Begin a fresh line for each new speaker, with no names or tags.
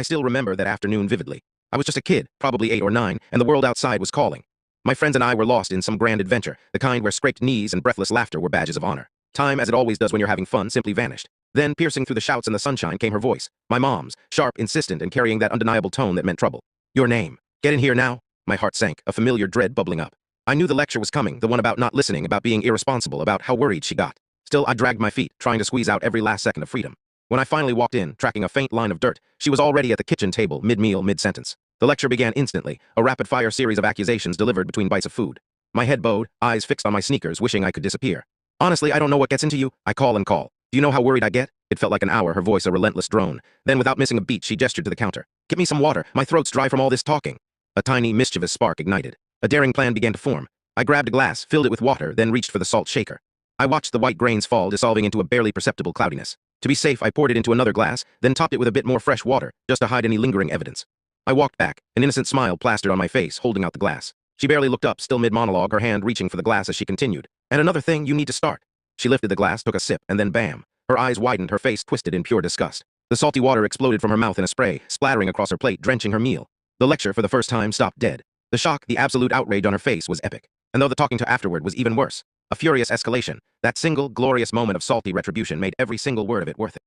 I still remember that afternoon vividly. I was just a kid, probably 8 or 9, and the world outside was calling. My friends and I were lost in some grand adventure, the kind where scraped knees and breathless laughter were badges of honor. Time, as it always does when you're having fun, simply vanished. Then, piercing through the shouts and the sunshine, came her voice, my mom's, sharp, insistent, and carrying that undeniable tone that meant trouble. Your name. Get in here now. My heart sank, a familiar dread bubbling up. I knew the lecture was coming, the one about not listening, about being irresponsible, about how worried she got. Still, I dragged my feet, trying to squeeze out every last second of freedom. When I finally walked in, tracking a faint line of dirt, she was already at the kitchen table, mid-meal, mid-sentence. The lecture began instantly, a rapid-fire series of accusations delivered between bites of food. My head bowed, eyes fixed on my sneakers, wishing I could disappear. Honestly, I don't know what gets into you. I call and call. Do you know how worried I get? It felt like an hour, her voice a relentless drone. Then, without missing a beat, she gestured to the counter. Get me some water. My throat's dry from all this talking. A tiny, mischievous spark ignited. A daring plan began to form. I grabbed a glass, filled it with water, then reached for the salt shaker. I watched the white grains fall, dissolving into a barely perceptible cloudiness. To be safe, I poured it into another glass, then topped it with a bit more fresh water, just to hide any lingering evidence. I walked back, an innocent smile plastered on my face, holding out the glass. She barely looked up, still mid-monologue, her hand reaching for the glass as she continued. And another thing, you need to start. She lifted the glass, took a sip, and then bam. Her eyes widened, her face twisted in pure disgust. The salty water exploded from her mouth in a spray, splattering across her plate, drenching her meal. The lecture, for the first time, stopped dead. The shock, the absolute outrage on her face was epic. And though the talking to afterward was even worse, a furious escalation, that single, glorious moment of salty retribution made every single word of it worth it.